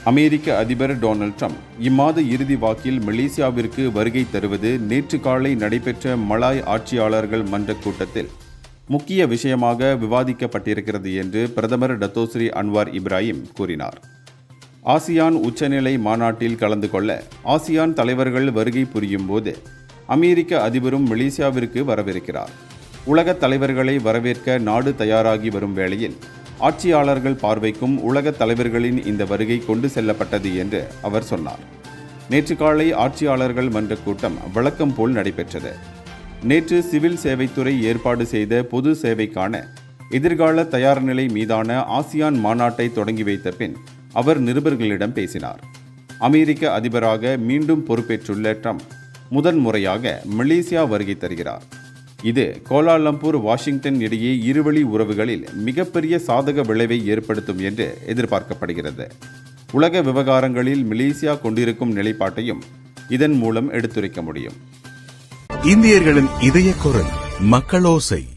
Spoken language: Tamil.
அமெரிக்க அதிபர் டொனால்ட் ட்ரம்ப் இம்மாத இறுதி வாக்கில் மலேசியாவிற்கு வருகை தருவது நேற்று காலை நடைபெற்ற மலாய் ஆட்சியாளர்கள் மன்ற கூட்டத்தில் முக்கிய விஷயமாக விவாதிக்கப்பட்டிருக்கிறது என்று பிரதமர் டத்தோஸ்ரீ அன்வார் இப்ராஹிம் கூறினார். ஆசியான் உச்சநிலை மாநாட்டில் கலந்து கொள்ள ஆசியான் தலைவர்கள் வருகை புரியும் போது அமெரிக்க அதிபரும் மலேசியாவிற்கு வரவிருக்கிறார். உலகத் தலைவர்களை வரவேற்க நாடு தயாராகி வரும் வேளையில் ஆட்சியாளர்கள் பார்வைக்கும் உலகத் தலைவர்களின் இந்த வருகை கொண்டு செல்லப்பட்டது என்று அவர் சொன்னார். நேற்று காலை ஆட்சியாளர்கள் மன்ற கூட்டம் வழக்கம் போல் நடைபெற்றது. நேற்று சிவில் சேவைத்துறை ஏற்பாடு செய்த பொது சேவைக்கான எதிர்கால தயார்நிலை மீதான ஆசியான் மாநாட்டை தொடங்கி வைத்த பின் அவர் நிருபர்களிடம் பேசினார். அமெரிக்க அதிபராக மீண்டும் பொறுப்பேற்றுள்ள ட்ரம்ப் முதன்முறையாக மலேசியா வருகை தருகிறார். இது கோலாலம்பூர் வாஷிங்டன் இடையே இருவழி உறவுகளில் மிகப்பெரிய சாதக விளைவை ஏற்படுத்தும் என்று எதிர்பார்க்கப்படுகிறது. உலக விவகாரங்களில் மலேசியா கொண்டிருக்கும் நிலைப்பாட்டையும் இதன் மூலம் எடுத்துரைக்க முடியும். இந்தியர்களின் இதய குரல் மக்களோசை.